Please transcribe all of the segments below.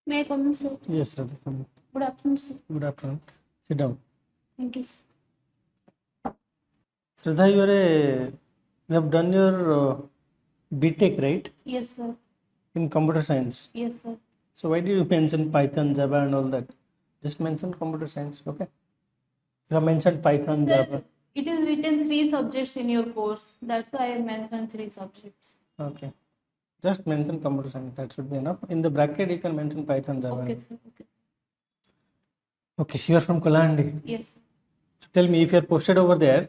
May I come in, sir? Yes, Radha. Come in. Good afternoon, sir. Good afternoon. Sit down. Thank you, sir. Shraddha, you have done your BTech, right? Yes, sir. In computer science. Yes, sir. So why do you mention Python, Java, and all that? Just mention computer science, okay? You have mentioned Python, Sir, Java. it is written 3 subjects in your course. That's why I mentioned 3 subjects. Okay. Just mention computer science. That should be enough. In the bracket, you can mention Python, Java. Okay, sir. Okay. Okay. You are from Kolahandi. Yes. So tell me, if you are posted over there,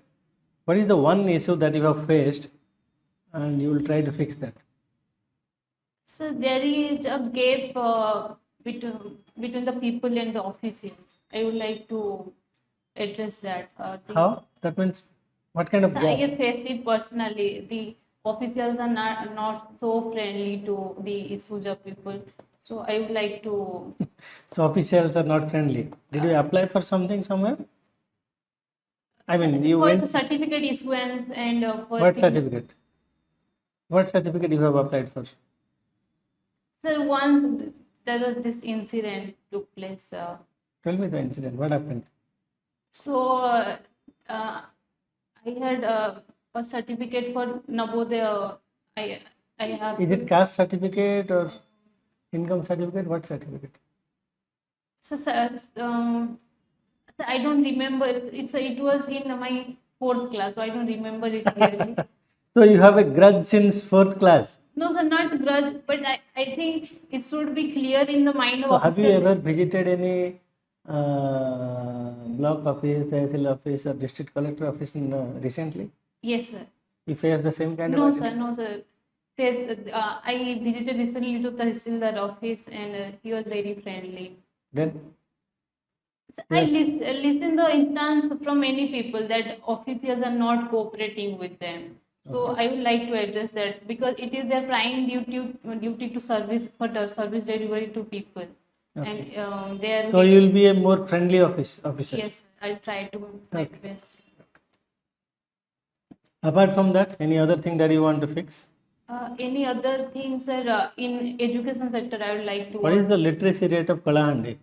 what is the one issue that you have faced, and you will try to fix that? So there is a gap between the people and the officials. I would like to address that. How? That means what kind of So I gap? have faced it personally. The officials are not so friendly to the issues of people. So I would like to So officials are not friendly. Did you apply for something somewhere? I mean, you for went. certificate issuance and for What certificate? What certificate you have applied for? Sir, once there was this incident took place. Tell me the incident. What happened? So I had a certificate for Navodaya. I I have Is it caste certificate or income certificate? What certificate? so, I don't remember. It was in my fourth class, so I don't remember it clearly. So you have a grudge since fourth class. No, sir, not grudge, but I think it should be clear in the mind of So have you officer. ever visited any block office, tehsil office, or district collector office recently? Yes, sir. You faced the same kind No, of sir, no, sir. I visited recently to Tahsildar office and he was very friendly. Then So yes. listen the instance from many people that officials are not cooperating with them. So I would like to address that because it is their prime duty to service for the service delivery to people. Okay. And they are So you will be a more friendly officer. yes, I'll try to my Okay. best. Apart from that, any other thing that you want to fix? Any other things, sir, in education sector, I would like to What is the literacy rate of Kalahandi?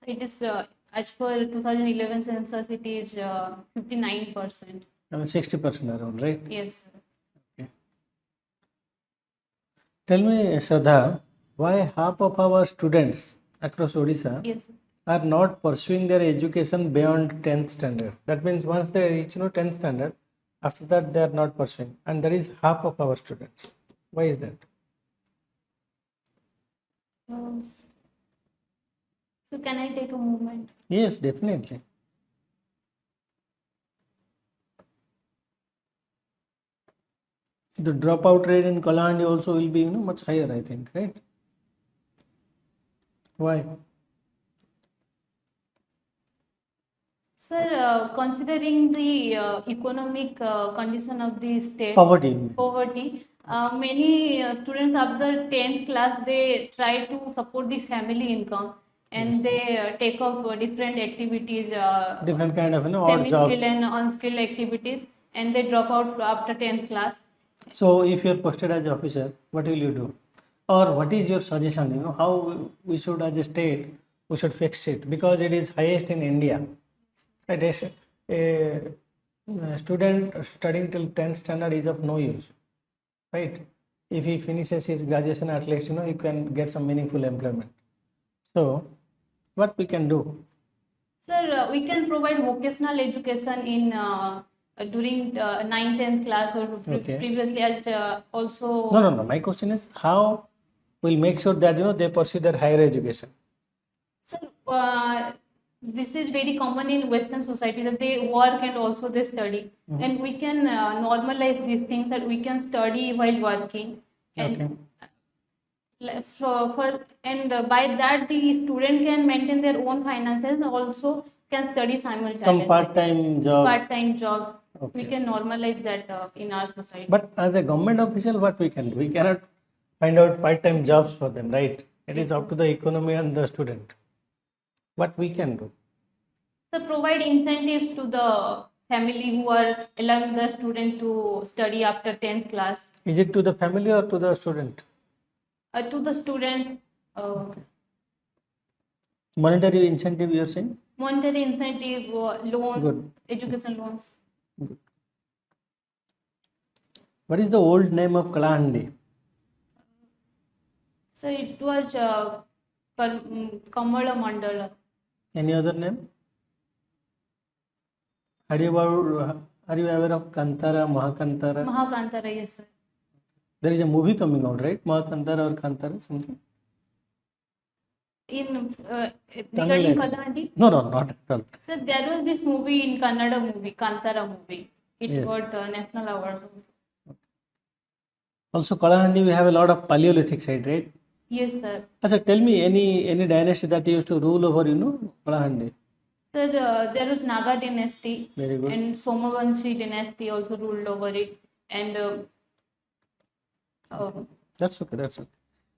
So it is as per 2011 census, it is 59%. I mean 60% around, right? Yes. Okay. Tell me, Shraddha, why half of our students across Odisha Yes. are not pursuing their education beyond 10th standard? That means once they reach 10th standard, after that they are not pursuing, and that is half of our students. Why is that? Um, so can I take a moment? Yes, definitely. The dropout rate in Kalahandi also will be much higher, I think, right? Why? Sir, considering the economic condition of the state, Poverty. many students after 10th class, they try to support the family income and they take up different activities, Different kind of odd jobs. semi-skilled and unskilled activities, and they drop out after 10th class. So if you are posted as officer, what will you do? Or what is your suggestion? How we should as a state we should fix it because it is highest in India. Right? A student studying till 10th standard is of no use. Right? If he finishes his graduation, at least he can get some meaningful employment. So what we can do? Sir, we can provide vocational education in during 9th, 10th class or Okay. previously as also. No. My question is how we'll make sure that they pursue their higher education. Sir, this is very common in Western society that they work and also they study, and we can normalize these things that we can study while working, and Okay. and by that the student can maintain their own finances and also can study simultaneously. Some part-time job. Part-time job. We Okay. can normalize that in our society. But as a government official, what we can do? We cannot find out part-time jobs for them, right? It is up to the economy and the student. What we can do? So provide incentives to the family who are allowing the student to study after 10th class. Is it to the family or to the student? To the students, uh, Monetary incentive you're saying? Monetary incentive, loans, Good. education loans. Good. What is the old name of Kalahandi? So it was Kamala Mandala. Any other name? Are you aware of Kantara, Mahakantara? Mahakantara, yes, sir. There is a movie coming out, right? Mahakantara or Kantara, something? In Tamil, regarding I think. Kalahandi, No, not at all. so there was this movie in Kannada movie, Kantara movie. It Yes. got national awards. Also, Kalahandi, we have a lot of Paleolithic side, right? Yes, sir. So tell me any dynasty that used to rule over, Kalahandi. Sir, there was Naga dynasty Very good. and Somavanshi dynasty also ruled over it. And That's okay. That's okay.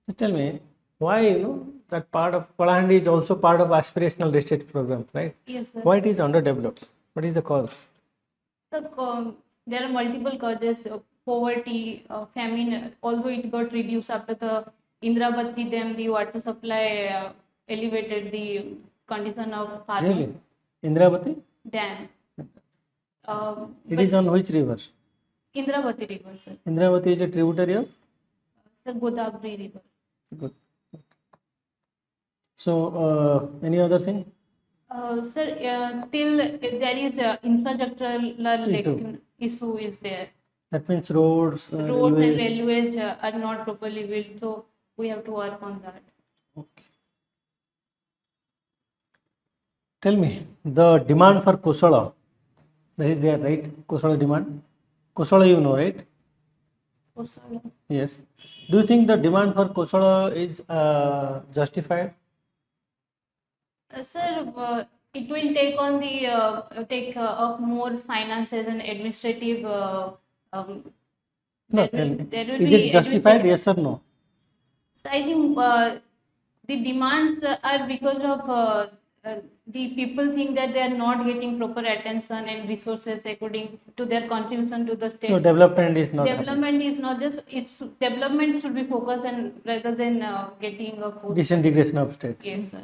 Just tell me why that part of Kalahandi is also part of aspirational district program, right? yes, sir. Why it is underdeveloped? What is the cause? So, there are multiple causes of poverty, famine, although it got reduced after the Indrabati dam, the water supply elevated the condition of farmers. Really? Indravati? Dam. It But is on which river? Indravati river, sir. Indravati is a tributary of? Sir, Godavari river. Good. So, any other thing? Sir, still there is infrastructural issue is there. That means roads, Roads and railways. railways are not properly built, so we have to work on that. Okay. Tell me, the demand for Kusala, that is there, right? Kusala demand. Kusala, you know, right? Kusala. Yes. Do you think the demand for Kusala is justified? Sir, it will take up more finances and administrative. Um, No, there tell will me. there will Is be it justified? administrative. Yes or no? So I think the demands are because of the people think that they are not getting proper attention and resources according to their contribution to the state. So development is not happening. Development is not just it's development should be focused and rather than getting a post. Disintegration of state. Yes, sir.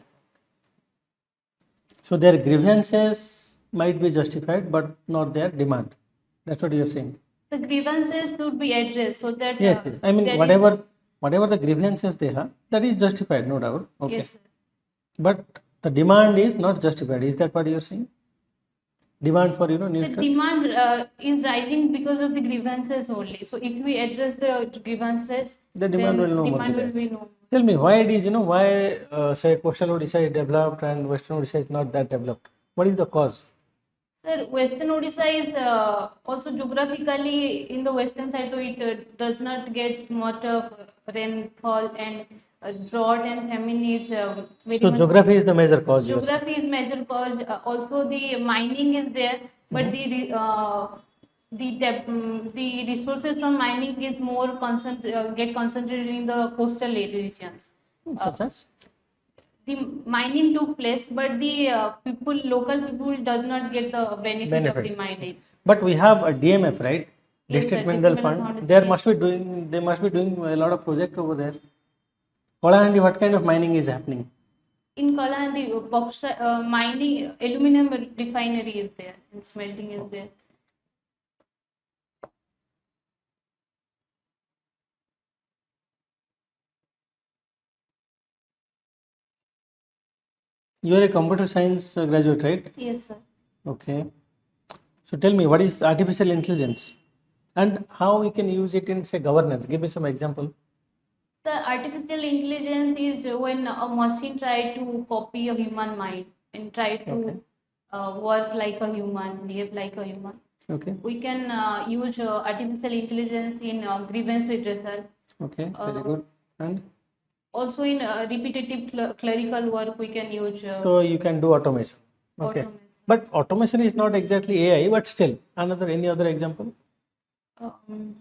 So their grievances might be justified, but not their demand. That's what you're saying. The grievances should be addressed so that Yes, yes. I mean, there is- whatever the grievances they have, that is justified, no doubt. Okay. yes, sir. But the demand is not justified. Is that what you're saying? Demand for new The stuff? demand is rising because of the grievances only. So if we address the grievances, The demand then will no more demand be will there. be no. Tell me why it is, why say coastal Odisha is developed and western Odisha is not that developed. What is the cause? Sir, Western Odisha is also geographically in the western side, so it does not get much of rainfall and drought and famine is very So much. geography is the major cause. You are saying. Geography is major cause. Also, the mining is there, but the resources from mining is more get concentrated in the coastal regions. Such as? The mining took place, but the local people does not get the benefit of the mining. But we have a DMF, right? Yes, District sir, Mineral District Mineral Fund. Fund is They there. must be doing a lot of project over there. Kolahandi, what kind of mining is happening? In Kalahandi, mining, aluminum refinery is there, and smelting is there. You are a computer science graduate, right? Yes, sir. Okay. So tell me, what is artificial intelligence, and how we can use it in say governance? Give me some example. The artificial intelligence is when a machine try to copy a human mind and try to Okay. work like a human, behave like a human. Okay. We can use artificial intelligence in grievance redressal. Okay. Very good. And Also in repetitive clerical work, we can use so you can do automation. Okay. automation. But automation is not exactly AI, but still any other example? Um,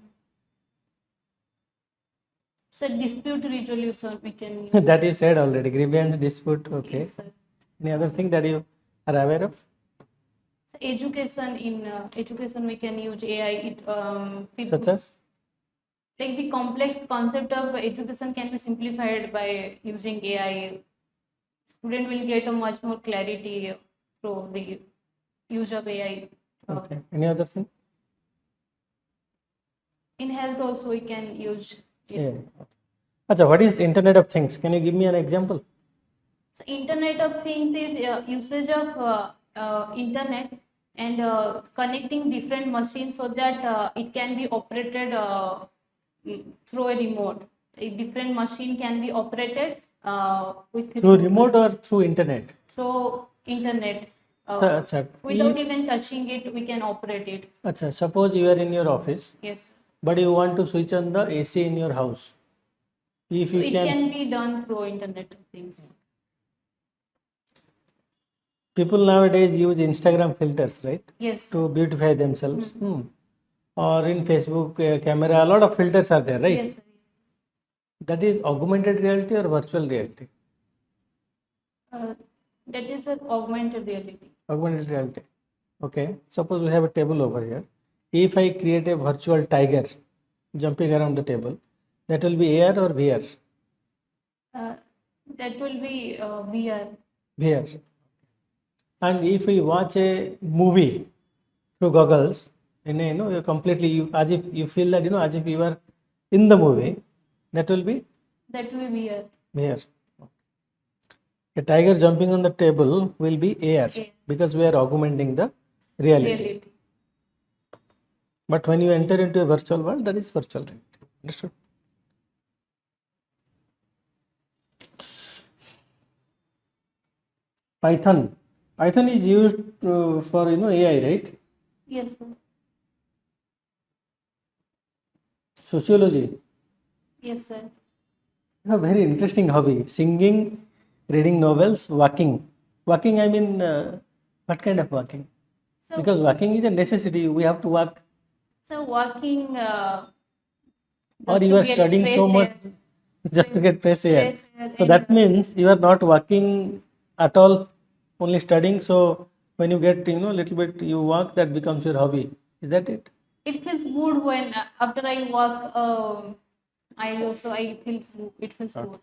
so dispute resolution we can use. That is said already. Grievance dispute. Okay. Yes, sir. Any other thing that you are aware of? So education in education we can use AI. Such as? Like the complex concept of education can be simplified by using AI. student will get a much more clarity through the use of AI. Okay. Any other thing? In health also we can use it. Yeah. Acha, what is Internet of Things? Can you give me an example? So Internet of Things is usage of internet and connecting different machines so that it can be operated through a remote. A different machine can be operated with Through remote or through internet? through internet. Acha, Without even touching it, we can operate it. acha, suppose you are in your office, Yes. but you want to switch on the AC in your house. If So you it can be done through Internet of Things. people nowadays use Instagram filters, right, Yes. to beautify themselves. Or in Facebook camera, a lot of filters are there, right? Yes. That is augmented reality or virtual reality? That is an augmented reality. Augmented reality. Okay. Suppose we have a table over here. If I create a virtual tiger jumping around the table, that will be AR or VR? That will be VR. VR. And if we watch a movie through goggles, you're completely as if you feel that as if you are in the movie, that will be That will be VR. VR. A tiger jumping on the table will be AR because we are augmenting the reality. But when you enter into a virtual world, that is virtual reality. Understood? Python. Python is used for AI, right? Yes, sir. Sociology. Yes, sir. You have a very interesting hobby: singing, reading novels, walking. Walking, I mean, what kind of walking? So, Because walking is a necessity. We have to walk. so walking Or just you to are get studying fresh so much air, just to get fresh air. fresh air So and that means you are not working at all, only studying. So when you get little bit you walk, that becomes your hobby. Is that it? it feels good when after I walk. I feels good. It feels good.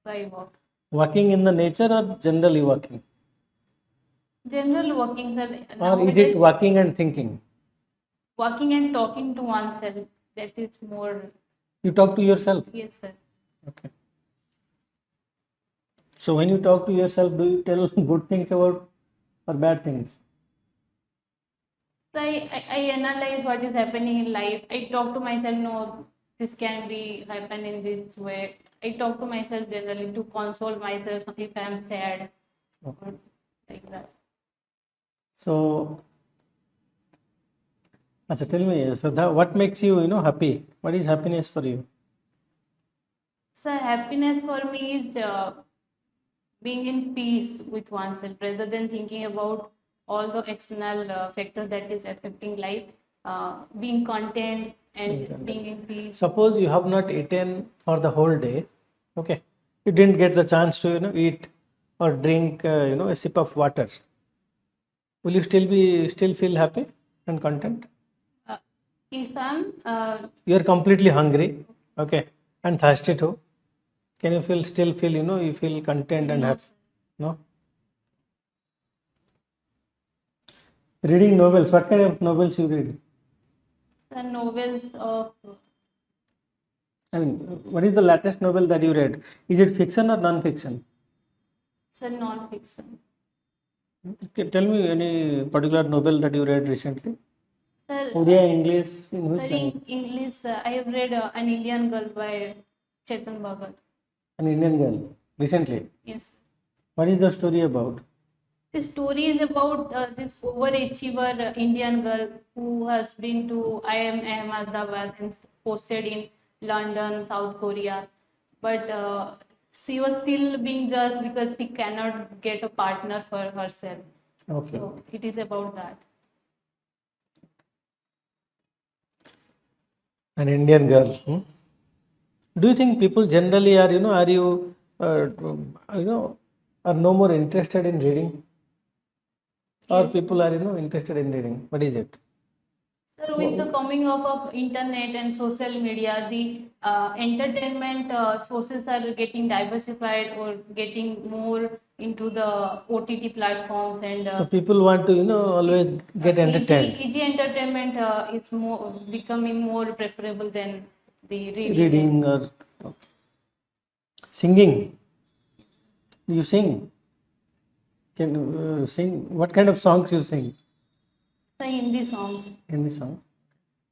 So I walk. Walking in the nature or generally walking? General walking, sir. Or is it Nowadays, walking and thinking? walking and talking to oneself. That is more. You talk to yourself. Yes, sir. Okay. So when you talk to yourself, do you tell good things about or bad things? So I analyze what is happening in life. I talk to myself, no, this can be happen in this way. I talk to myself generally to console myself if I'm sad or like that. So, acha, tell me, Shraddha, what makes you, happy? What is happiness for you? So happiness for me is being in peace with oneself rather than thinking about all the external factors that is affecting life. Being content and being in peace. Suppose you have not eaten for the whole day, okay? You didn't get the chance to, eat or drink, a sip of water. Will you still feel happy and content? If I'm You are completely hungry, okay, and thirsty too. Can you still feel, you feel content and no, happy? No? Reading novels, what kind of novels you read? the novels of I mean, what is the latest novel that you read? Is it fiction or non-fiction? non-fiction. Okay, tell me any particular novel that you read recently. Sir, Odia, English, in sir, which language? in English, I have read An Indian Girl by Chetan Bhagat. An Indian girl, recently. Yes. What is the story about? The story is about this overachiever Indian girl who has been to IIM Ahmedabad and posted in London, South Korea. But she was still being judged because she cannot get a partner for herself. Okay. So it is about that. An Indian girl. Do you think people generally are, are no more interested in reading? Or Yes. people are, interested in reading? What is it? Sir, with the coming of internet and social media, the entertainment sources are getting diversified or getting more into the OTT platforms, and So people want to, always get entertained. easy entertainment is more becoming more preferable than the reading. Reading or okay. Singing. You sing. Can you sing? What kind of songs you sing? So Hindi songs. Hindi song.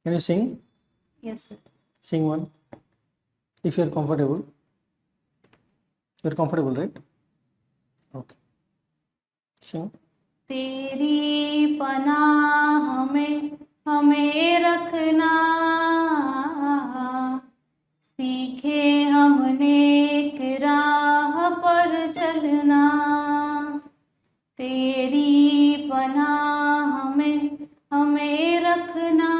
Can you sing? Yes, sir. Sing one. If you are comfortable. You are comfortable, right? Okay. Sing. तेरी पनाह में हमें रखना, सीखे हमने एक राह पर चलना। तेरी पनाह में हमें रखना,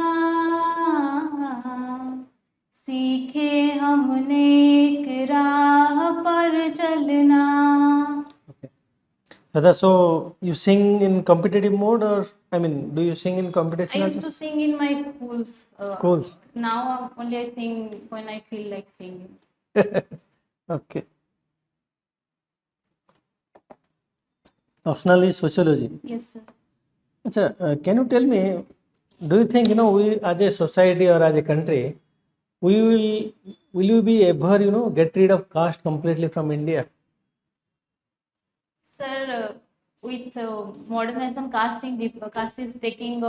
सीखे हमने एक राह पर चलना। Okay. Radha, so you sing in competitive mode, or I mean, do you sing in competition I also? used to sing in my schools. Schools. Now only I sing when I feel like singing. Okay. Optional is sociology. Yes, sir. Acha, can you tell me, do you think, we as a society or as a country, we will you be ever, get rid of caste completely from India? Sir, with modernization, caste is taking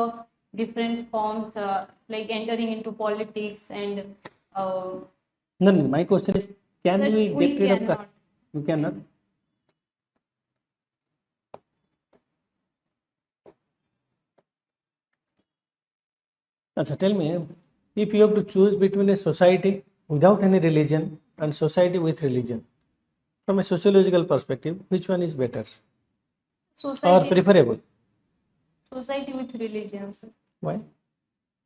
different forms, like entering into politics and. No, no, my question is, can Sir, we we get rid of caste? cannot. You cannot. Acha, tell me, if you have to choose between a society without any religion and society with religion, from a sociological perspective, which one is better or Society, preferable? society with religion, sir. Why?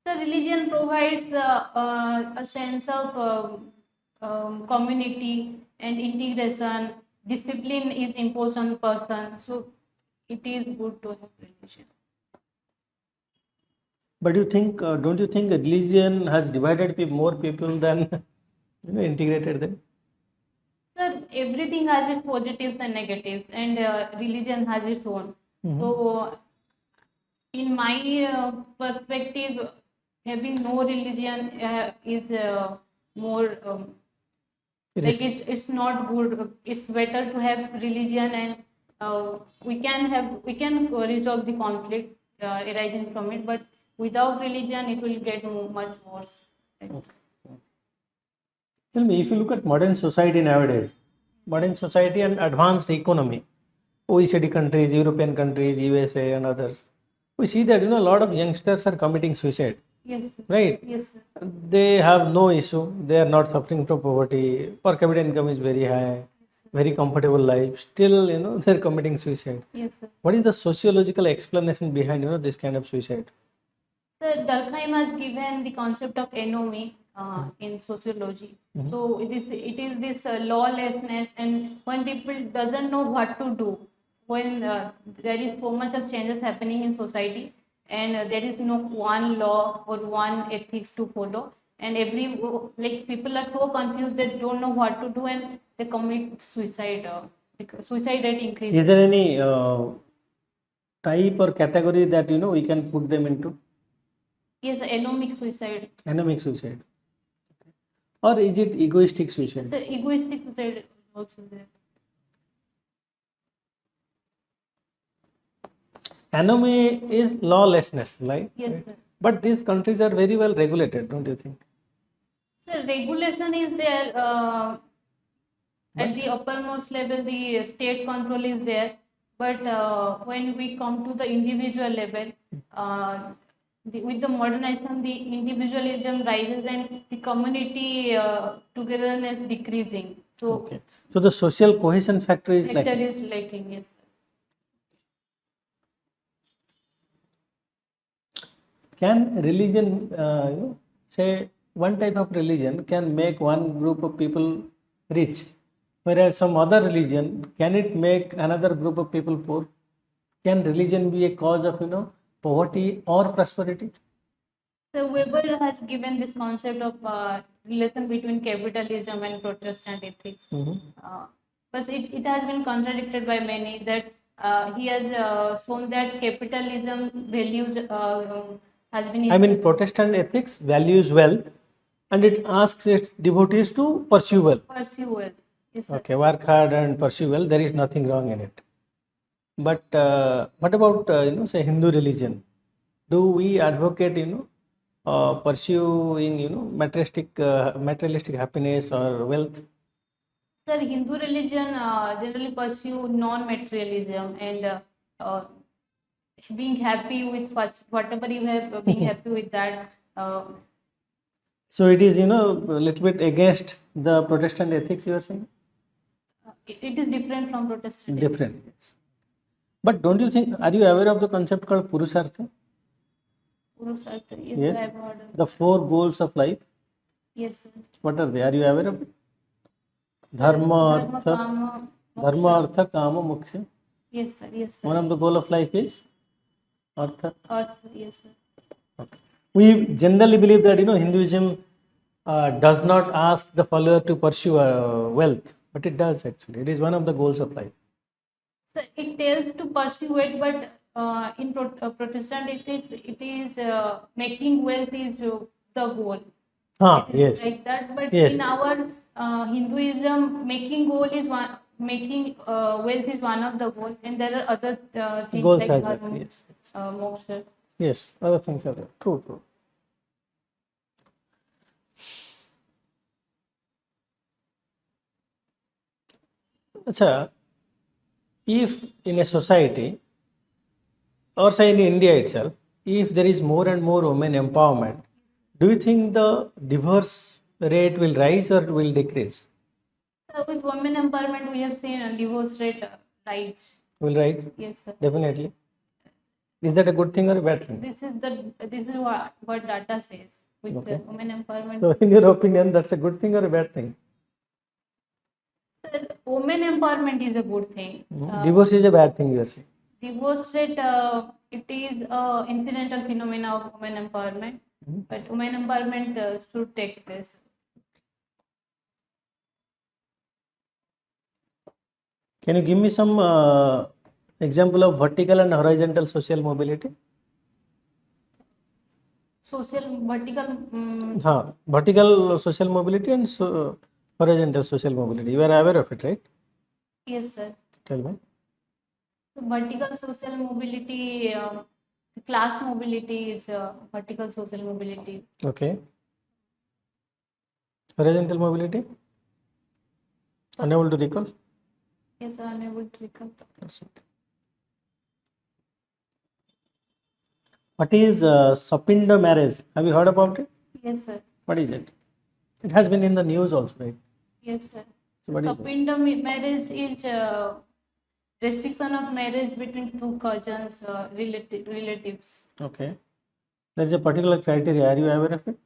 So religion provides a sense of community and integration. Discipline is imposed on person, so it is good to have religion. But don't you think religion has divided more people than integrated them? Sir, everything has its positives and negatives, and religion has its own. Mhm. So, in my perspective, having no religion is more like it's not good. It's better to have religion, and we can resolve the conflict arising from it. But without religion, it will get much worse. Okay. Tell me, if you look at modern society nowadays, modern society and advanced economy, OECD countries, European countries, USA, and others, we see that a lot of youngsters are committing suicide. Yes, sir. Right? Yes, sir. They have no issue. They are not suffering from poverty. Per capita income is very high, very comfortable life. Still, they're committing suicide. Yes, sir. What is the sociological explanation behind this kind of suicide? Sir, Durkheim has given the concept of anomie in sociology. Mhm. So it is this lawlessness, and when people doesn't know what to do, when there is so much of changes happening in society, and there is no one law or one ethics to follow, and like people are so confused they don't know what to do, and they commit suicide. Because suicide rate increases. Is there any type or category that we can put them into? Yes, anomic suicide. Anomic suicide, or is it egoistic suicide? Sir, egoistic suicide is also there. Anomie is lawlessness, right? Yes, sir. But these countries are very well regulated, don't you think? So regulation is there at the uppermost level. The state control is there, but when we come to the individual level, with the modernization, the individualism rises and the community togetherness decreasing. So Okay. So the social cohesion factor is factor lacking. is lacking. Yes, sir. Can religion, say one type of religion can make one group of people rich, whereas some other religion, can it make another group of people poor? Can religion be a cause of poverty or prosperity? So Weber has given this concept of relation between capitalism and Protestant ethics. But it has been contradicted by many that he has shown that capitalism values has been I mean, Protestant ethics values wealth and it asks its devotees to pursue wealth. pursue wealth. Yes, sir. Okay, work hard and pursue wealth. There is nothing wrong in it. But what about say Hindu religion? Do we advocate pursuing materialistic happiness or wealth? Sir, Hindu religion generally pursue non-materialism and uh, being happy with whatever you have, being happy with that. So it is a little bit against the Protestant ethics. You are saying It is different from Protestant ethics. different. Yes. But don't you think? Are you aware of the concept called Purusartha? Purushartha. Yes, Yes. sir, I've heard of. The four goals of life. Yes, sir. What are they? Are you aware of it? Dharma, Artha, Kama, Dharma, Moksha. Artha, Kama, Moksha. Yes, sir. Yes, sir. One of the goal of life is Artha. Earth. Yes, sir. Okay. We generally believe that Hinduism does not ask the follower to pursue wealth, but it does actually. It is one of the goals of life. So it tells to pursue it, but in Protestant ethics, it is making wealth is the goal. It is Yes. like that, but Yes. in our Hinduism, making goal is one, making wealth is one of the goal, and there are other things Goals like as well. dharma, Yes. moksha. Yes. Other things are there. True. True. Acha, if in a society or say in India itself, if there is more and more women empowerment, do you think the divorce rate will rise or will decrease? So with women empowerment, we have seen a divorce rate rise. Will rise? Yes, sir. Definitely. Is that a good thing or a bad thing? This is what data says with Okay. women empowerment. So, in your opinion, that's a good thing or a bad thing? Sir, women empowerment is a good thing. Divorce is a bad thing, you are saying. Divorce rate, it is a incidental phenomena of women empowerment, but women empowerment should take place. Can you give me some example of vertical and horizontal social mobility? Social vertical. Vertical social mobility and horizontal social mobility. You are aware of it, right? Yes, sir. Tell me. So vertical social mobility, class mobility is vertical social mobility. Okay. Horizontal mobility? Unable to recall? Yes, sir, unable to recall. That's okay. What is Sapinda marriage? Have you heard about it? Yes, sir. What is it? It has been in the news also, right? Yes, sir. So what is it? Sapinda marriage is restriction of marriage between two cousins, relatives. Okay. There is a particular criteria. Are you aware of it?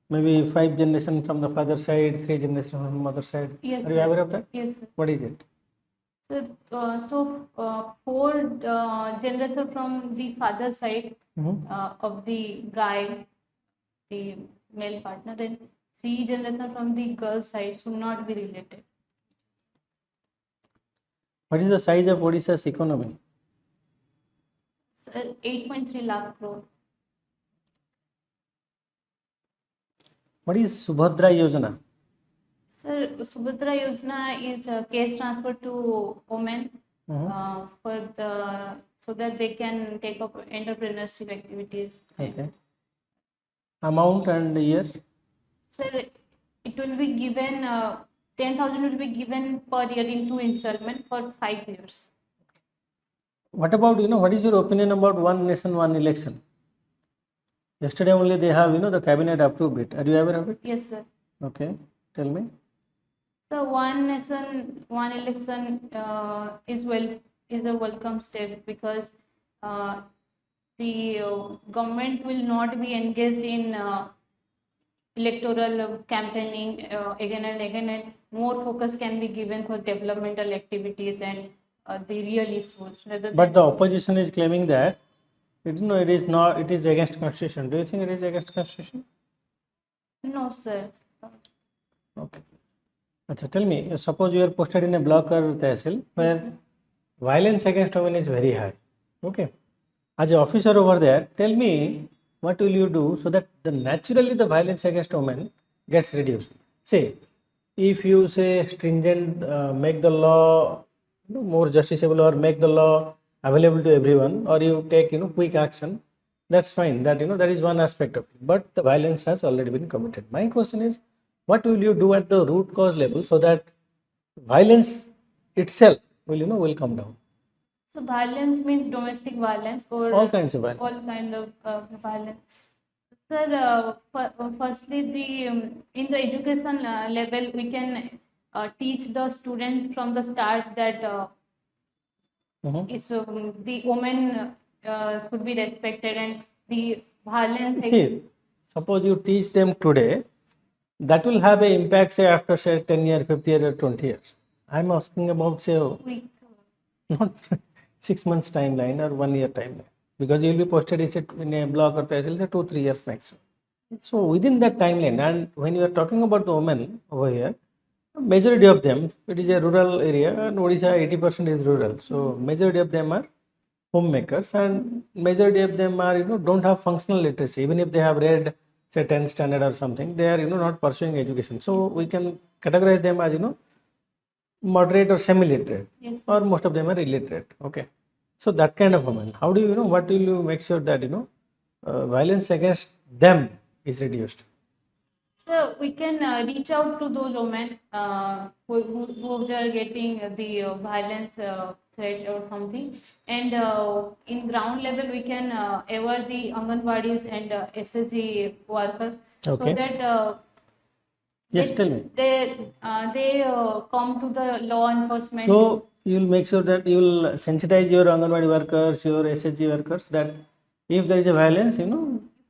Maybe 5 generations from the father side, 3 generations from the mother side. Yes, Are you sir. aware of that? Yes, sir. What is it? So, 4 generation from the father side of the guy, the male partner, and 3 generation from the girl side should not be related. What is the size of Odisha's economy? Sir, 8.3 lakh crore. What is Subhadra Yojana? Sir, Subhadra Yojana is cash transfer to women so that they can take up entrepreneurship activities. Okay. Amount and year? Sir, it will be given 10,000 will be given per year in 2 installment for 5 years. What about, what is your opinion about one nation, one election? Yesterday only they have, the cabinet approved it. Are you aware of it? Yes, sir. Okay. Tell me. So one nation, one election is a welcome step because the government will not be engaged in electoral campaigning again and again, and more focus can be given for developmental activities and the real issues rather But than. the opposition is claiming that No, it is not. It is against constitution. Do you think it is against constitution? No, sir. Okay. Achha, tell me. Suppose you are posted in a block or tehsil where sir. violence against women is very high. Okay. As an officer over there, tell me what will you do so that naturally the violence against women gets reduced. Say, if you say stringent, make the law more justiciable or make the law available to everyone, or you take quick action, that's fine. That that is one aspect of it. But the violence has already been committed. My question is, what will you do at the root cause level so that violence itself will come down? So violence means domestic violence or All kinds of violence. all kind of violence. Sir, firstly, the in the education level, we can teach the students from the start that the women should be respected and the violence. See, suppose you teach them today, that will have an impact say after say 10 years, 50 years or 20 years. I'm asking about say We, not 6 months timeline or 1 year timeline, because you'll be posted in a block or tehsil say 2 3 years maximum. So within that timeline, and when you are talking about the women over here, majority of them, it is a rural area and Odisha 80% is rural. So majority of them are homemakers and majority of them are don't have functional literacy. Even if they have read say 10th standard or something, they are not pursuing education. So we can categorize them as moderate or semi-literate, yes. or most of them are illiterate. Okay, so that kind of women, how do what will you make sure that violence against them is reduced? So we can reach out to those women who are getting the violence threat or something, and in ground level we can aware the Anganwadis and SSG workers so Okay. that Yes, tell me. they come to the law enforcement. So you will make sure that you will sensitize your Anganwadi workers, your SHG workers, that if there is a violence,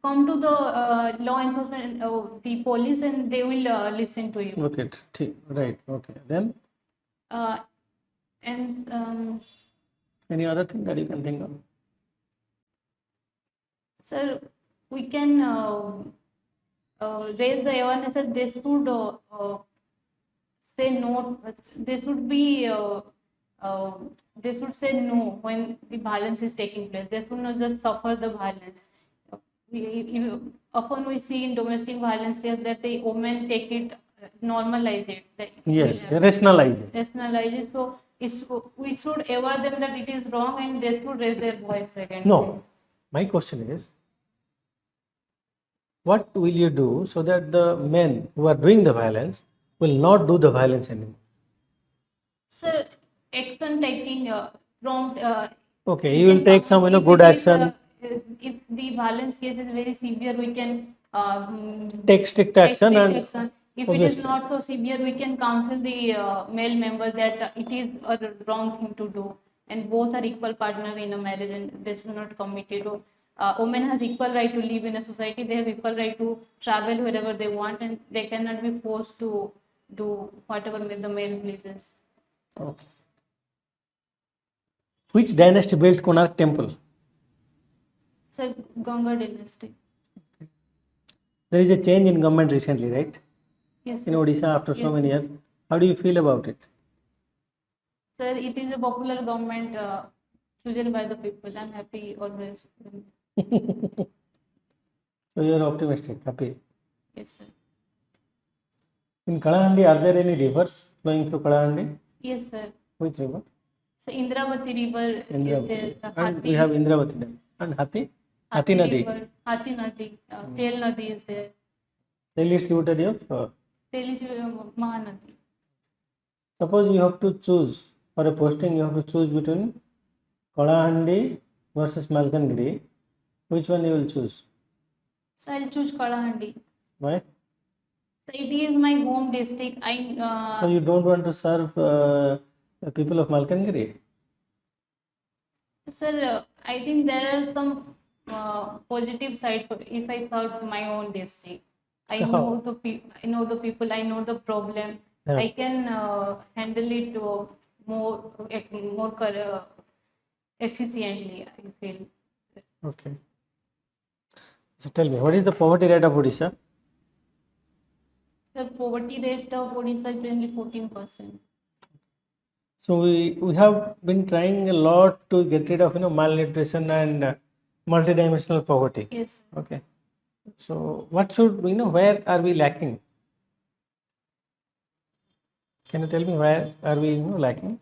Come to the law enforcement, the police, and they will listen to you. okay, right, okay. Then Uh, and any other thing that you can think of? sir, we can raise the awareness that they should say no. They should be. Uh, they should say no when the violence is taking place. They should not just suffer the violence. Often we see in domestic violence case that the women take it, normalize it. That it Yes, will, rationalize it. rationalize it. So we should aware them that it is wrong and they should raise their voice again. No, my question is, what will you do so that the men who are doing the violence will not do the violence anymore? So action taking prompt. Okay, We you will can take come some if good it is, action, if the violence case is very severe, we can take strict take action, strict and action. If it is obviously. not so severe, we can counsel the male member that it is a wrong thing to do, and both are equal partner in a marriage, and they should not commit it. Women has equal right to live in a society. They have equal right to travel wherever they want, and they cannot be forced to do whatever the male pleases. Okay. Which dynasty built Konark Temple? So Ganga dynasty. There is a change in government recently, right? Yes, In sir. Odisha after so Yes, many years. How do you feel about it? sir, it is a popular government chosen by the people. I'm happy always. So you are optimistic, happy. Yes, sir. In Kalahandi, are there any rivers flowing through Kalahandi? Yes, sir. Which river? So Indravati River is there. Indravati. And we have Indravati Dam. And Hathi Nadi. River, Hathi Nadi, Tel Nadi is there. Tell is tributary of. Tel is Mahanadi. Suppose you have to choose for a posting, you have to choose between Kalahandi versus Malkangiri. Which one you will choose? So I'll choose Kalahandi. Why? So it is my home district. So you don't want to serve the people of Malkangiri? Sir, I think there are some positive sides if I serve my own district. I know the people. I know the people. I know the problem. Yeah. I can handle it more efficiently. I feel. Okay. So tell me, what is the poverty rate of Odisha? The poverty rate of Odisha is only 14%. So we have been trying a lot to get rid of malnutrition and multidimensional poverty. Yes. Okay. So what should where are we lacking? Can you tell me where are we lacking?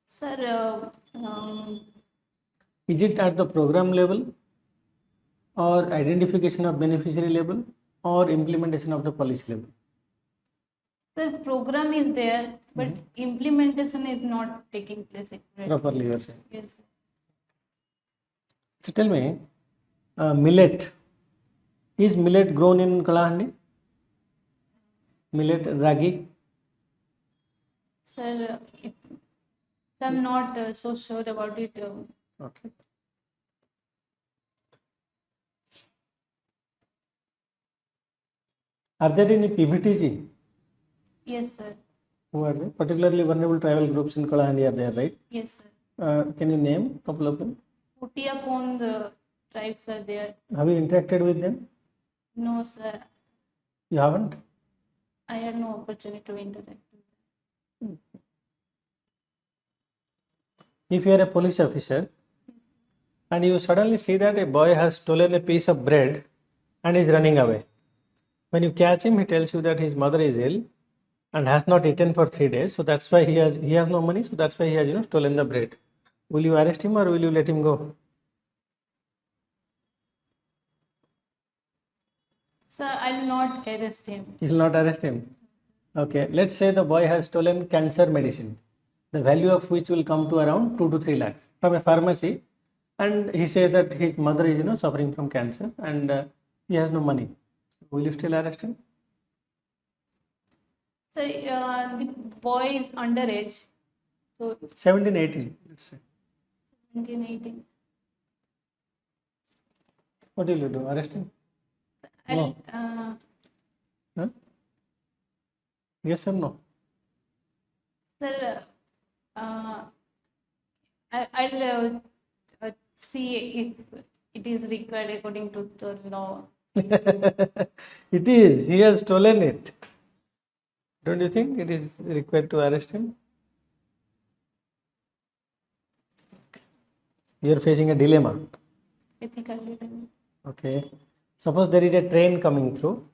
Sir, Is it at the program level or identification of beneficiary level or implementation of the policy level? the program is there, but Mhm. implementation is not taking place. Properly, you are saying. Yes. So tell me, millet. Is millet grown in Kalahandi? Millet, ragi? Sir, I'm not so sure about it. Okay. Are there any PVTG? Yes, sir. Who are they? Particularly vulnerable tribal groups in Kalahandi are there, right? Yes, sir. Can you name a couple of them? Utiakon, the tribes are there. Have you interacted with them? No, sir. You haven't? I had no opportunity to interact. If you are a police officer and you suddenly see that a boy has stolen a piece of bread and is running away, when you catch him, he tells you that his mother is ill and has not eaten for 3 days, so that's why he has no money, so that's why he has stolen the bread. Will you arrest him or will you let him go? Sir, I'll not arrest him. You will not arrest him. Okay, let's say the boy has stolen cancer medicine, the value of which will come to around 2 to 3 lakhs from a pharmacy, and he says that his mother is suffering from cancer and he has no money. Will you still arrest him? So the boy is underage, so 17, 18, let's say. 17, 18. What will you do? Arrest him? I'll, Huh? Yes or no? sir, I'll see if it is required according to the law. It is. He has stolen it. Don't you think it is required to arrest him? You are facing a dilemma. Ethically. Okay. Suppose there is a train coming through.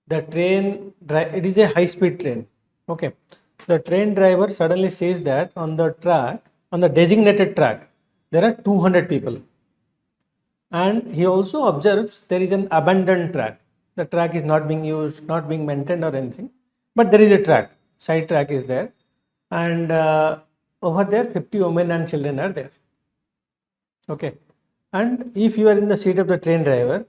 The train, it is a high speed train. Okay. The train driver suddenly says that on the track, on the designated track, there are 200 people. And he also observes there is an abandoned track. The track is not being used, not being maintained or anything, but there is a track, side track is there, and over there 50 women and children are there. Okay, and if you are in the seat of the train driver,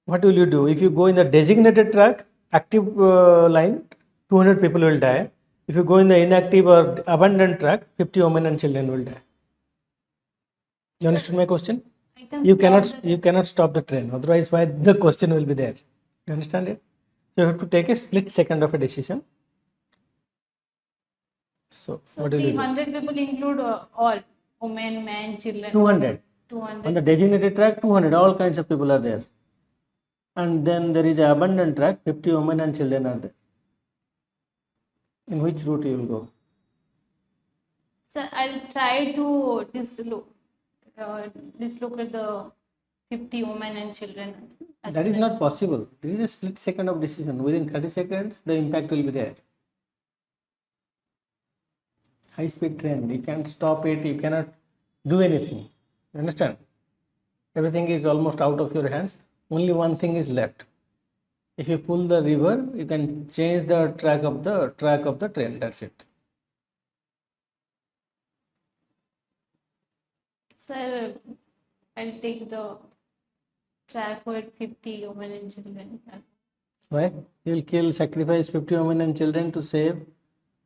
what will you do? If you go in the designated track, active line, 200 people will die. If you go in the inactive or abandoned track, 50 women and children will die. You understood my question? I can You stop cannot the- you cannot stop the train, otherwise why the question will be there. You understand it? So you have to take a split second of a decision. So So what will the you do? 100 people include all women, men, children. 200 on 200. the designated track, 200 all kinds of people are there, and then there is a abandoned track, 50 women and children are there. In which route you will go? So I'll try to dislocate the 50 women and children. That is not possible. There is a split second of decision. Within 30 seconds, the impact will be there. High speed train, you can't stop it, you cannot do anything. You understand? Everything is almost out of your hands. Only one thing is left. If you pull the lever, you can change the track of the train. That's it. Sir, I'll take the track with 50 women and children. Why? You will sacrifice 50 women and children to save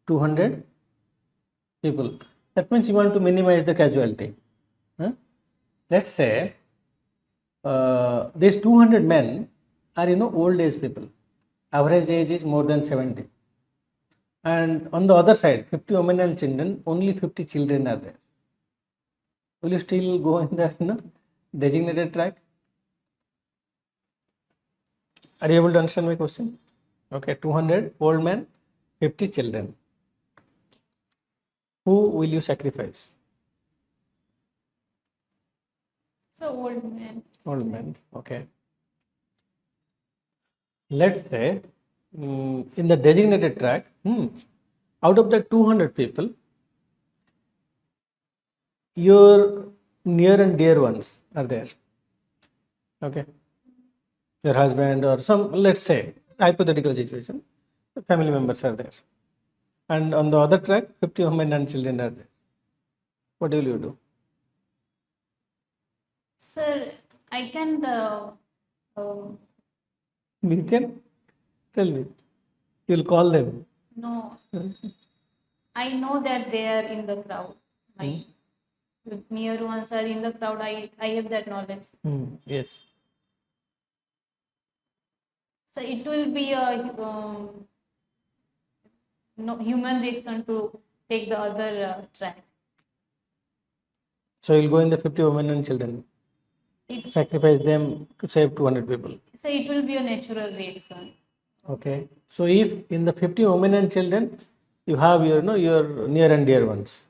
200 people. That means you want to minimize the casualty. Huh? Let's say these 200 men are old age people. Average age is more than 70. and on the other side 50 women and children, only 50 children are there. Will you still go in the designated track? Are you able to understand my question? Okay, 200 old men, 50 children. Who will you sacrifice? So old man. Old men. Okay. Let's say in the designated track, out of the 200 people, your near and dear ones are there. Okay. Your husband or some, let's say, hypothetical situation, family members are there. And on the other track, 50 women and children are there. What will you do? Sir, I can You can tell me. You'll call them. no. I know that they are in the crowd. My near ones are in the crowd. I have that knowledge. Yes. So it will be a no human reaction to take the other track. So you'll go in the 50 women and children, It, sacrifice them to save 200 people. so it will be a natural reaction. Okay. So if in the 50 women and children, you have your near and dear ones.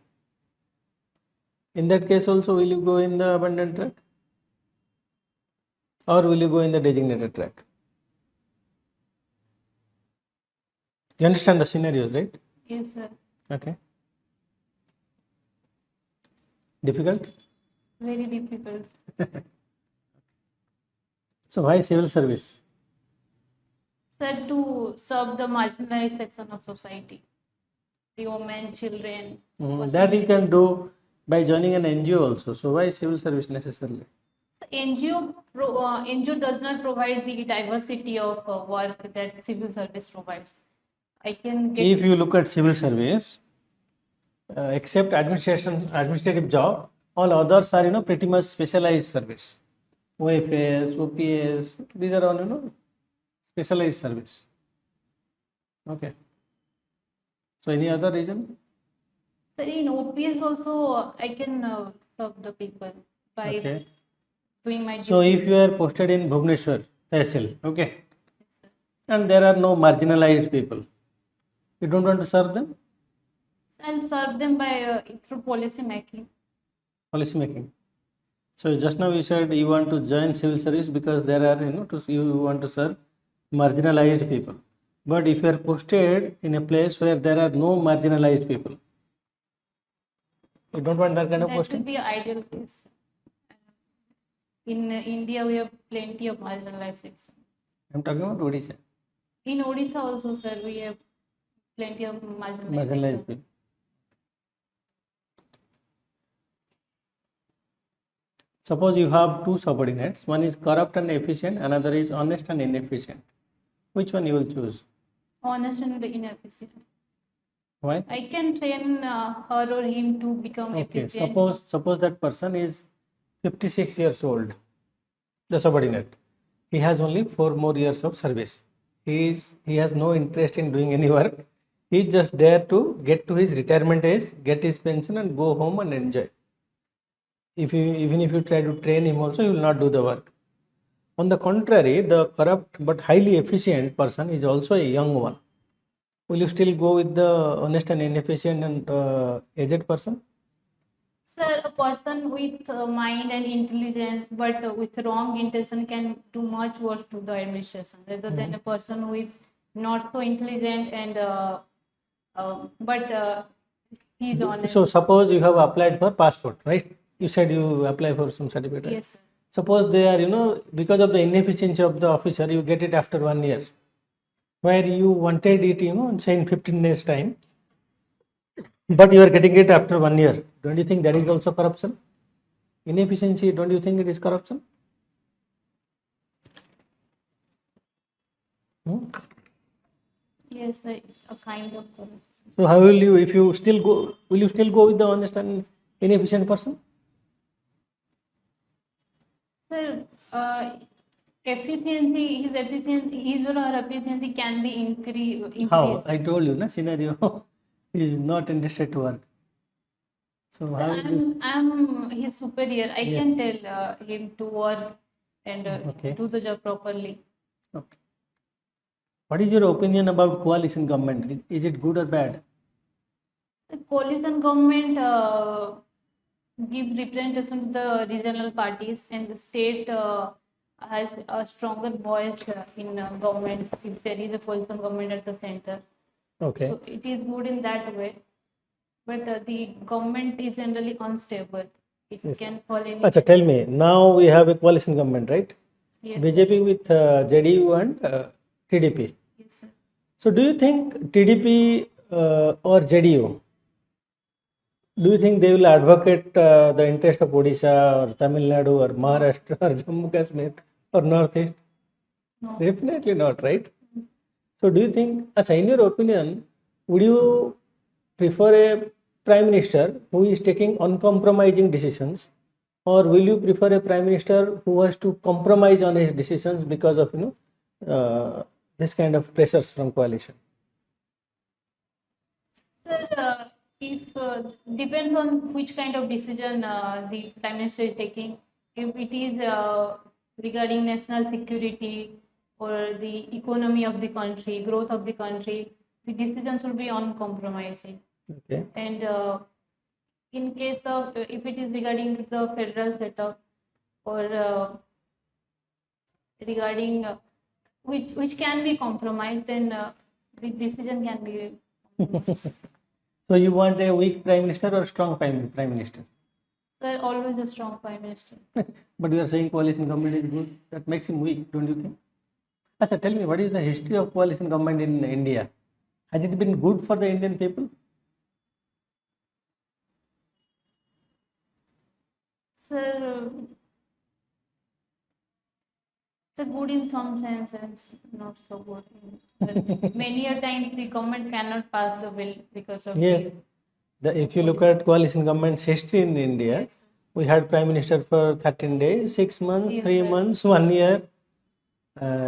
In that case also, will you go in the abandoned track? Or will you go in the designated track? You understand the scenarios, right? Yes, sir. Okay. Difficult? Very difficult. So why civil service? Sir, to serve the marginalized section of society, the women, children. That you can do by joining an NGO also. So why civil service necessarily? NGO does not provide the diversity of work that civil service provides. I can get If you look at civil service, except administrative job, all others are pretty much specialized service. OFS, OPS, these are all specialized service. Okay. So any other reason? Sir, in OPS also I can serve the people by Okay. doing my So duty. if you are posted in Bhubaneswar, Tehsil, okay, Yes, sir. and there are no marginalized people, you don't want to serve them? So I'll serve them by through policy making. Policy making. So just now you said you want to join civil service because there are you want to serve marginalized people. But if you are posted in a place where there are no marginalized people, you don't want that kind of That will posting? be an ideal case. In India, we have plenty of marginalized section. I'm talking about Odisha. In Odisha also, sir, we have plenty of marginalized Marginalized section. people. Suppose you have two subordinates, one is corrupt and efficient, another is honest and inefficient. Which one you will choose? Honest and inefficient. Why? I can train her or him to become Okay, efficient. suppose that person is 56 years old, the subordinate. He has only 4 more years of service. He has no interest in doing any work. He is just there to get to his retirement age, get his pension and go home and enjoy. Even if you try to train him also, he will not do the work. On the contrary, the corrupt but highly efficient person is also a young one. Will you still go with the honest and inefficient and aged person? Sir, a person with mind and intelligence but with wrong intention can do much worse to the administration rather than a person who is not so intelligent and but he's honest. So suppose you have applied for passport, right? You said you apply for some certificate, right? Yes, sir. Suppose they are, because of the inefficiency of the officer, you get it after 1 year, where you wanted it, say in 15 days time, but you are getting it after 1 year. Don't you think that is also corruption? Inefficiency, don't you think it is corruption? Yes, sir, a kind of corruption. So how will you, if you still go, will you still go with the honest and inefficient person? Sir, Efficiency, his or her efficiency can be How? increased. I told you, na scenario. He is not interested to work. So So how will you? I'm his superior. I Yes. can tell him to work and Okay. do the job properly. Okay. What is your opinion about coalition government? Is it good or bad? The coalition government give representation to the regional parties, and the state has a stronger voice in government if there is a coalition government at the center. Okay. So it is good in that way. But the government is generally unstable. It Yes. can fall any. Acha, tell me. Now we have a coalition government, right? Yes, BJP with JDU and TDP. yes, sir. So do you think TDP or JDU? Do you think they will advocate the interest of Odisha or Tamil Nadu or Maharashtra or Jammu Kashmir or Northeast? No. Definitely not, right? So do you think, acha, in your opinion, would you prefer a prime minister who is taking uncompromising decisions, or will you prefer a prime minister who has to compromise on his decisions because of this kind of pressures from coalition? Sir, if depends on which kind of decision the prime minister is taking. If it is regarding national security or the economy of the country, growth of the country, the decisions will be uncompromising. Okay. And in case of if it is regarding to the federal setup or regarding which can be compromised, then the decision can be compromised. So you want a weak prime minister or strong prime minister? They're always a strong prime minister. But you are saying coalition government is good. That makes him weak, don't you think? Acha, tell me, what is the history of coalition government in India? Has it been good for the Indian people? Sir, it's a good in some sense and not so good. But many a times the government cannot pass the bill because of Yes. If you look at coalition government's history in India, Yes. we had prime minister for 13 days, 6 months, Yes, 3 sir. months, 1 year.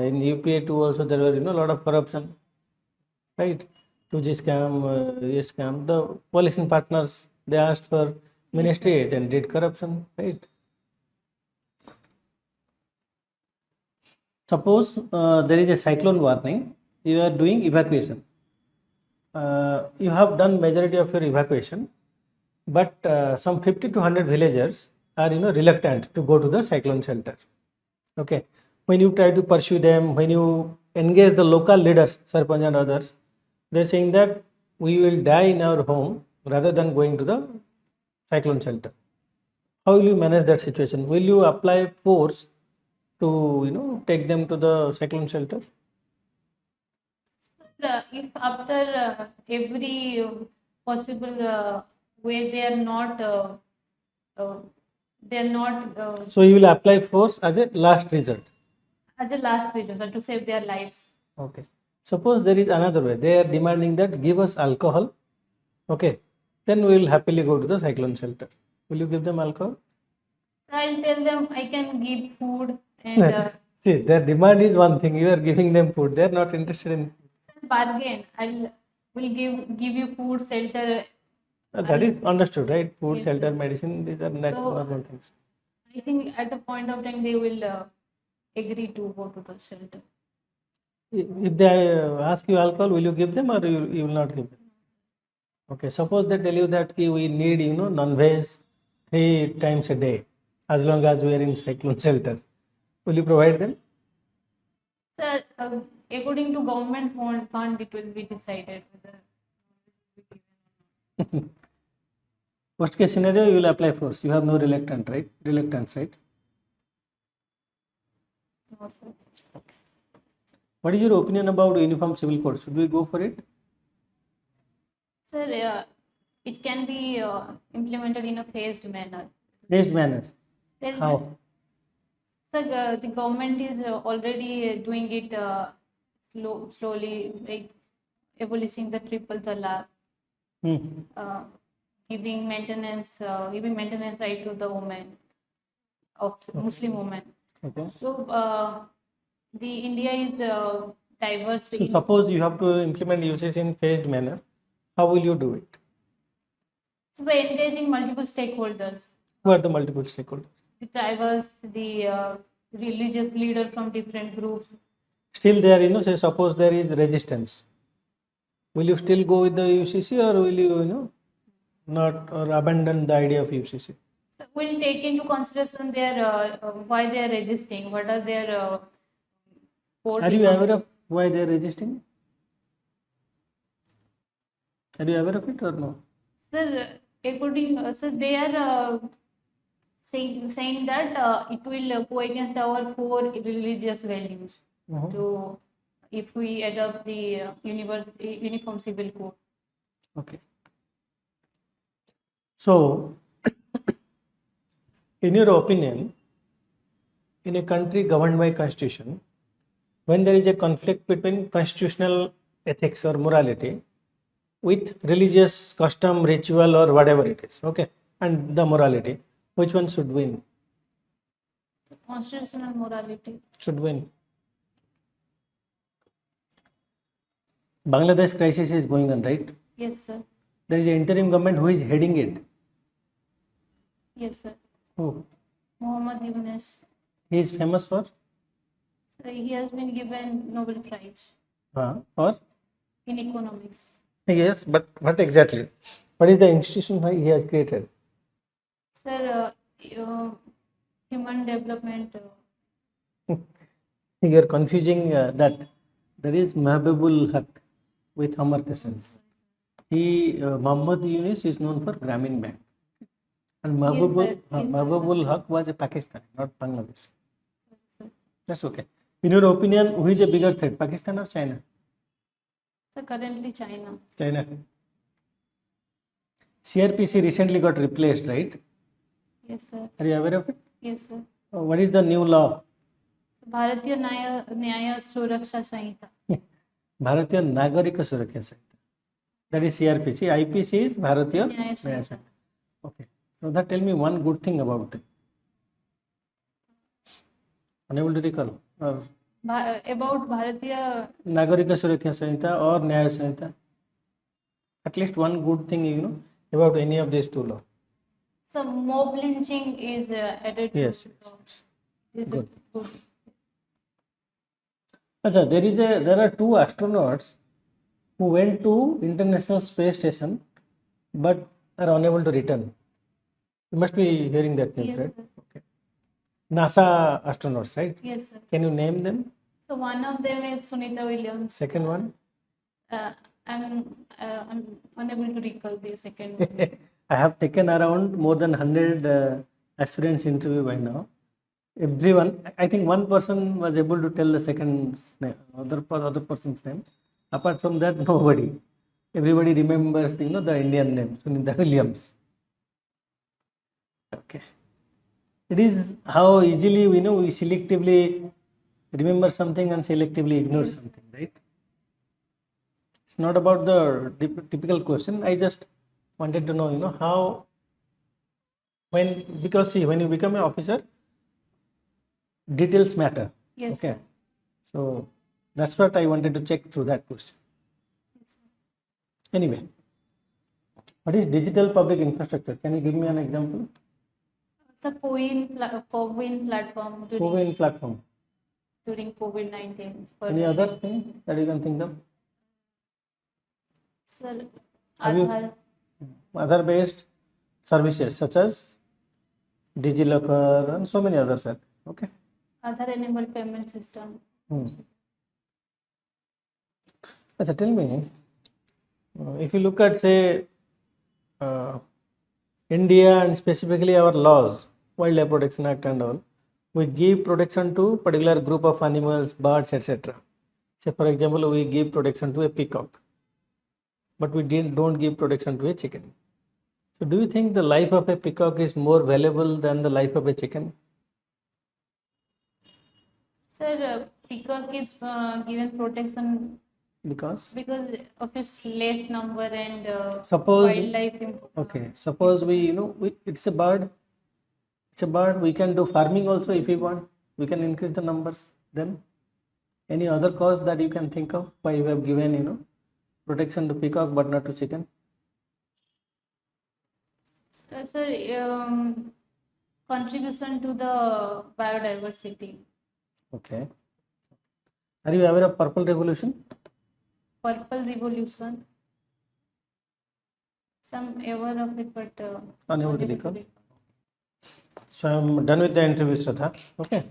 In UPA too also there were a lot of corruption, right? 2G scam, yes scam. The coalition partners, they asked for ministry, then did corruption, right? Suppose there is a cyclone warning, you are doing evacuation. You have done majority of your evacuation, but some 50 to 100 villagers are reluctant to go to the cyclone shelter. Okay, when you try to pursue them, when you engage the local leaders, sarpanch and others, they're saying that we will die in our home rather than going to the cyclone shelter. How will you manage that situation? Will you apply force to take them to the cyclone shelter? If after every possible way uh, they are not So you will apply force as a last resort. as a last resort to save their lives. Okay. Suppose there is another way. They are demanding that give us alcohol. Okay. Then we will happily go to the cyclone shelter. Will you give them alcohol? So I'll tell them I can give food and See, their demand is one thing. You are giving them food. They are not interested in. bargain. Will give you food, shelter. That is understood, right? Food, Yes, shelter, sir. medicine. These are natural, So normal things. I think at a point of time they will agree to go to the shelter. If they ask you alcohol, will you give them or you will not give them? Okay. Suppose they tell you that we need non-veg 3 times a day, as long as we are in cyclone shelter. Will you provide them? So according to government fund, it will be decided whether. Worst case scenario, you will apply force. You have no reluctance, right? No, sir. What is your opinion about uniform civil code? Should we go for it? Sir, it can be implemented in a phased manner. Phased manner. Well, How? sir, the government is already doing it slowly, like abolishing the triple talaq, Hmm. uh, giving maintenance right to the women of Muslim women. Okay. So The India is diverse. So suppose you have to implement UCC in phased manner, how will you do it? So by engaging multiple stakeholders, Who are the multiple stakeholders? the tribals, the religious leader from different groups. Still there, say suppose there is resistance. Will you still go with the UCC, or will you, not, or abandon the idea of UCC? So we'll take into consideration their why they are resisting. What are their core Are you demands. aware of why they are resisting? Are you aware of it or no? Sir, according, so they are saying that it will go against our core religious values. Mhm. To if we adopt the uniform civil code. Okay. So, in your opinion, in a country governed by constitution, when there is a conflict between constitutional ethics or morality with religious custom, ritual, or whatever it is, okay, and the morality, which one should win? Constitutional morality. Should win. Bangladesh crisis is going on, right? Yes, sir. There is an interim government who is heading it. Yes, sir. Who? Muhammad Yunus. He is famous for? So he has been given Nobel Prize Or? in economics. Yes, but what exactly? What is the institution he has created? Sir, human development. You are confusing that there is Mahbubul Haq with Amartya Sen. Muhammad Yunus is known for Grameen Bank. And Mahbubul Haq was a Pakistan, not Bangladesh. Sir. That's okay. In your opinion, who is a bigger threat, Pakistan or China? So currently China. China. CRPC recently got replaced, right? Yes, sir. Are you aware of it? Yes, sir. What is the new law? So, Bharatiya Nyaya Suraksha Sanhita. Bharatiya Nagarika Surakha Sanhita. That is CRPC. IPC is Bharatiya Nyaya Nyaya Sanhita. Sanhita. Okay. So that tell me one good thing about it. Unable to recall. Or About Bharatiya. Nagarika Surakha Sanhita or Nyaya Sanhita. At least one good thing, about any of these two laws. So mob lynching is added. Yes. To Yes. Is Good. good. Achha, there are two astronauts who went to International Space Station but are unable to return. You must be hearing that news, Yes, right? sir. Okay. NASA astronauts, right? Yes, sir. Can you name them? So one of them is Sunita Williams. Second one? I'm unable to recall the second one. I have taken around more than 100 aspirants interview by now. Everyone, I think one person was able to tell the second name, other person's name. Apart from that, nobody. Everybody remembers the Indian name, Sunita Williams. Okay. It is how easily we selectively remember something and selectively ignore Yes. something, right? It's not about the typical question. I just wanted to know, how, because see, when you become an officer, details matter. Yes, Okay. sir. So that's what I wanted to check through that question. Yes, sir. Anyway, what is digital public infrastructure? Can you give me an example? It's a co-win platform Co-win platform. during COVID-19. Any other thing that you can think of? Sir, Have you- Aadhaar. Other based services such as DigiLocker and so many others. Okay. Aadhaar enabled payment system. Achha, tell me, if you look at, say, India and specifically our laws, Wildlife Protection Act and all, we give protection to particular group of animals, birds, etc. Say, for example, we give protection to a peacock, but we don't give protection to a chicken. So, do you think the life of a peacock is more valuable than the life of a chicken? Sir, peacock is given protection Because of its less number and suppose, wildlife. okay, suppose it's a bird. It's a bird. We can do farming also if we want. We can increase the numbers. Then Any other cause that you can think of why you have given, protection to peacock but not to chicken? Sir, contribution to the biodiversity. Okay. Are you aware of purple revolution? Purple revolution. Some aware of it, but Unable to unable to recall. recall. So I'm done with the interview, Shraddha. Okay.